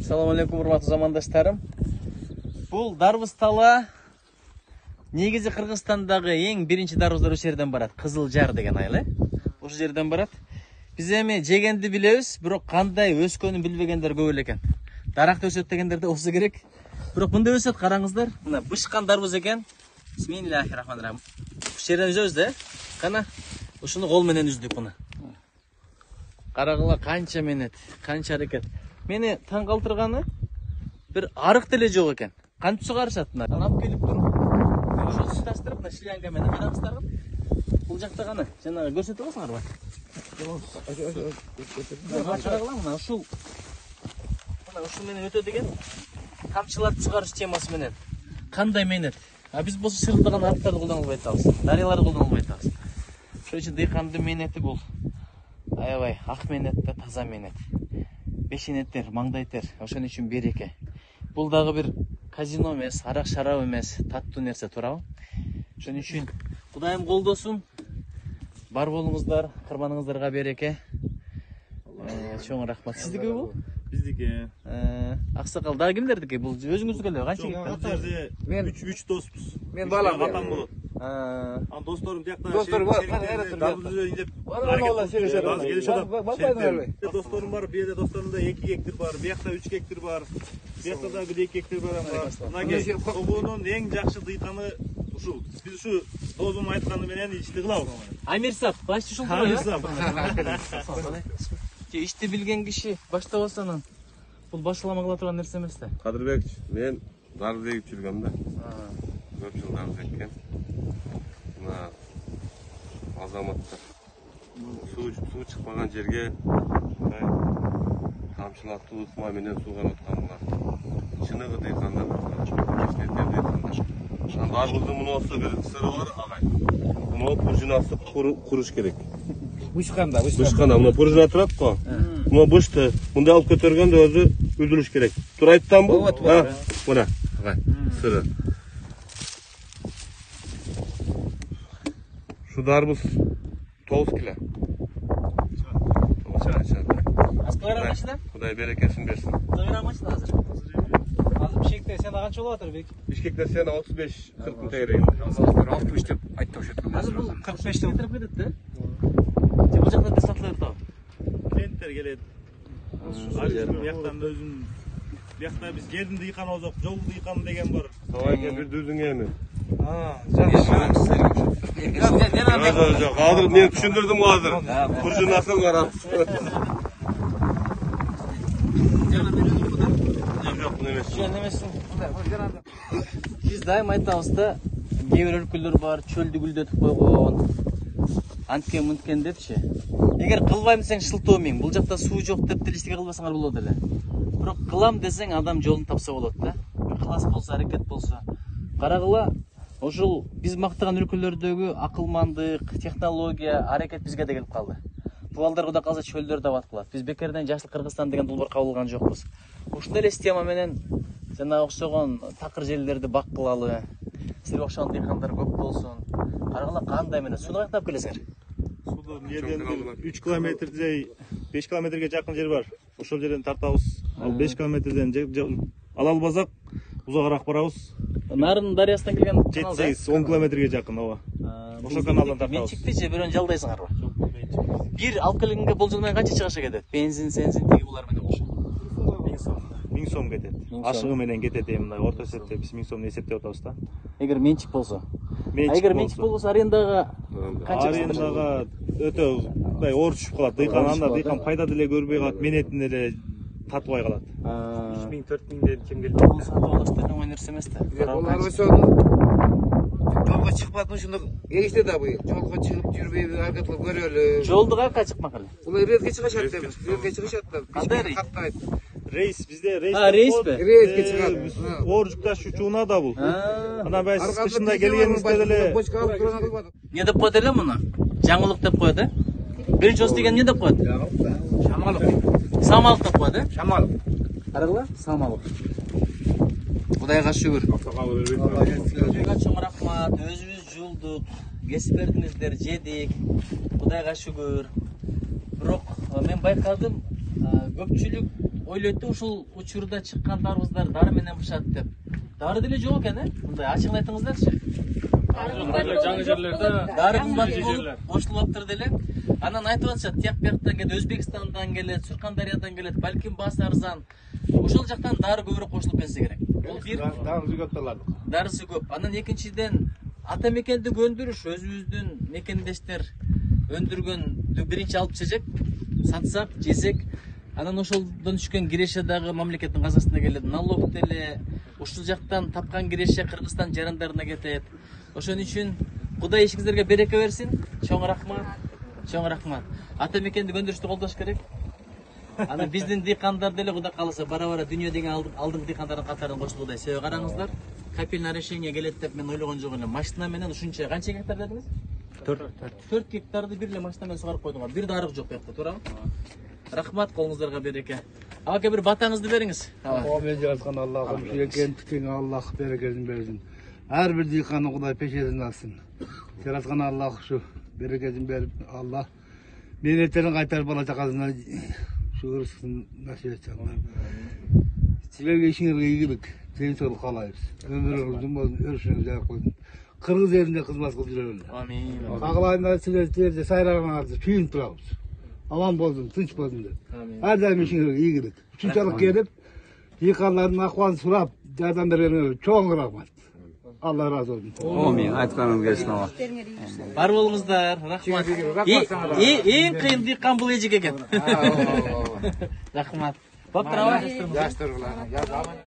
Assalamu alaikum, урматтуу замандаштарым. Бул дарбыз тала негизи Кыргызстандагы эң биринчи дарбыздар ошол жерден барат. Кызыл Жар деген айыл, ошол жерден барат. Биз эми жегенди билебиз, бирок кандай өскөнүн билбегендер көп эле экен. Даракт өсөт дегендер да болсо керек. Бирок мындай өсөт, караңыздар. Мына бышкан дарбыз экен. Бисмиллахиррахманиррахим. Ушул жерден үзөбүз да. Кана ушуну кол менен үздүк мына. Карагыла канча менет, канча аракет. Мени таң калтырганы бир арык деле жок экен. Кантип чыгарышат мына? Алып келип туруп, ошол тушташтырып, мына шлянга менен караңыздар. Бул жакта гана жанагы көрсөтүп алсаңарбы? Карагыла мына ушул менен өтө деген камчыларды чыгарыш темасы менен. Кандай менет? Биз болсо шырылдаган арыктарды колдоно албай атабыз. Дарыяларды колдоно албай атабыз. Ошон үчүн дыйкандын менети бул аябай ак менет да, таза менет. Бешенеттер, маңдайтер, ошон үчүн береке. Бул дагы бир казино эмес, арак шарап эмес, таттуу нерсе, туурабы? Ошон үчүн Кудайым колдосун. Бар болуңуздар, кырманыңыздарга береке. Чоң рахмат. Сиздики бул? Биздики. Аксакал дагы кимдердики? Бул өзүңүздүкү эле, канча гектар? Мен 3 доспуз. Мен балам атам болот. Досторум тиякта. Досторум бар. Досторум бар. Бу жерде досторумда 2 гектар бар. Биякта 3 гектар бар. Биякта да 1 гектар бар. Мына Тобонун эң жакшы дыйканы ушул. Биз ушу Тобонун айтканы менен ишти кылабыз. Амирсап, башчы ушул турат. Ишти билген киши баштабасанын бул башылама кыла турган нерсе эмес да. Кадырбек, мен дарбыз эгип жүргөм да. Көп жыл дарбыз эккен. Мына азаматтар суу чыкпаган жерге тамчылатуу ыкма менен сууга аткандар. Чыныгы дыйкандар, кичинекей дыйкандар. Дарбыздын мунусу бир сыры бар, агай. Муну пружинасы куруш керек. Бышканда. Мына пружина турат го. Мына бышты мындай алып көтөргөндө өзү үзүлүш керек. Туура айттым бу? Мына, агай, сыры. Şu darбыз 9 kilo. Аскалар амачта? Кудай берекесин берсин. Кудай амачта азыр. Азыр Бишкекте сен канча болуп атыр бек? Бишкекте сен 35-40 миң тегерейин. 63 деп айтты ошо. Азыр бул 45 деп кетип кетет да. Бул жакта да сатылып атабы? Кенттер келет. Бияктан өзүн биякта биз жердин дыйканы жок, жол дыйканы деген бар. Товайга бир дүзүң эми. Жок, азыр мен түшүндүрдүм азыр. Пружинасын карап. Жок, эмес. Биз дайым айтабыз да, кээ бир өлкөлөр бар, чөлдү гүлдөтүп койгон. Анткен мынткен депчи. Эгер кылбайм десең шылтоо миң. Бул жакта суу жок деп эчтеке кылбасаңар болот эле. Бирок кылам десең адам жолун тапса болот да. Кылас болсо, аракет болсо. Карагыла, ошол биз мактаган өлкөлөрдөгү акылмандык, технология, аракет бизге да келип калды. Бул балдар кудай калса чөлдөрдө абат кылат. Биз бекерден Жашыл Кыргызстан деген долбоор кабыл алган жокпуз. Ушундай эле система менен жана окшогон такыр жерлерди бак кылалы. Силерге окшогон дыйкандар көп болсун. Карагыла кандай менен сууну кайтап келесиңер? Судун жерден 3 километрдей 5 километрге жакын жер бар. Ошол жерден тартабыз. Ал 5 километрден ала албасак узагыраак барабыз. Нарын дарыясынан келген 7-8-10 километрге жакын ооба. Ошол каналдан тартабыз. Менчикти же бирөөнү жалдайсыңарбы? Бир алып келгенге болжолдон канча чыгаша кетет? Бензин, тиги булар менен кошо. 1000 сом кетет. Ашыгы менен кетет эми мындай орто эсепте биз 1000 сомду эсептеп атабыз да. Эгер менчик болсо. Эгер менчик болбосо арендага канча? Арендага өтө мындай оор түшүп калат. Дыйкан анда дыйкан пайда деле көрбөй калат, менетин деле татыбай калат. 3000-4000ден кем келет. Бул сатып алыш деген оңой нерсе эмес да. Булар ошо жолго чыгып атып ушундук эгиште да бу. Жолго чыгып жүрбөйбү, аракет кылып көрөлү. Жолду каяка чыкмак эле? Булар рейске чыгышат деп. Рейске чыгышат да. Кандай рейс? Рейс бизде рейс. Рейспи? Рейске чыгат. Оор жүк ташуучуна да бул. Анан баягы сиз кышында келгениңизде деле бочка алып турган кылбадык. Не деп коет эле муну? Жаңылык деп коет, э? Биринчи ос деген не деп коет? Шамалык. Самалык деп коет, э? Шамалык. Карагыла, самалык. Кудайга шүгүр. Кудайга чоң рахмат. Өзүбүз жулдук, кесип бердиңиздер, жедик. Кудайга шүгүр. Бирок мен байкадым, көпчүлүк ойлойт да ушул учурда чыккан дарыбыздар дары менен бышат деп. Дары деле жок экен, мындай ачыгын айтыңыздарчы. жаңы жерлерде Дары кымбат болуп кошулуптур деле. Анан айтып атышат, тияк бияктан келет, Өзбекстандан келет, Суркандариядан келет, балким баасы арзан. Ошол жактан дары көбүрөөк кошулуп келсе керек. Бул бир дарысы көп. Анан экинчиден ата мекенди көндүрүш, өзүбүздүн мекендештер өндүргөндү биринчи алып чыжык, сатсак, жесек, анан ошолдон түшкөн киреше дагы мамлекеттин казасына келет, налог деле ушул жактан тапкан киреше Кыргызстан жарандарына кетет. Ошон үчүн Кудай ишиңиздерге береке берсин. Чоң рахмат. Чоң рахмат. Ата мекенди көндүрүштү колдош керек. Анан биздин дыйкандар деле Кудай кааласа бара-бара дүйнө деген алдыңкы дыйкандардын катарына кошулгудай. Себеби караңыздар, капельное решение келет деп мен ойлогон жок элем. Машина менен ушунча канча гектар дедиңиз? 4 гектарды бир эле машина менен сугарып койдуңар. Бир дарык жок буякта, туурабы? Рахмат, колуңуздарга береке. Ака бир батаңызды бериңиз. Мен жараткан Аллахым, шүйекендіктен Аллах берекесін берсін. Әрбір дыйқаны Құдай пешесін алсын. Жараткан Аллах şu берекесін беріп, Аллах менеттерін қайтарып бала чақасына şu ырыскын насip etsin. Силерге ишиңерге ийгилик, денсаулык каалайбыз. Өмүрүңүз болсун, өрүшүңүз жайып койсун. Кыргыз элинде кызмат кылып жүрөлү. Амин. Кагылайында силерде сайрагыңарды сүйүнүп турабыз. Aman bozdum, tınç bozdum dedi. Her daim işinize iyi gidin. Üçüncülük gelip, yıkanların akvan surap, yardım verene çok rahmet. Allah razı olsun. Amin. Aytkanınız gelsin ama. Бар болуңуздар, рахмат. Эң кыйын дыйкан бул эжек экен. Рахмат. Боп турабы? Yaştırgılar.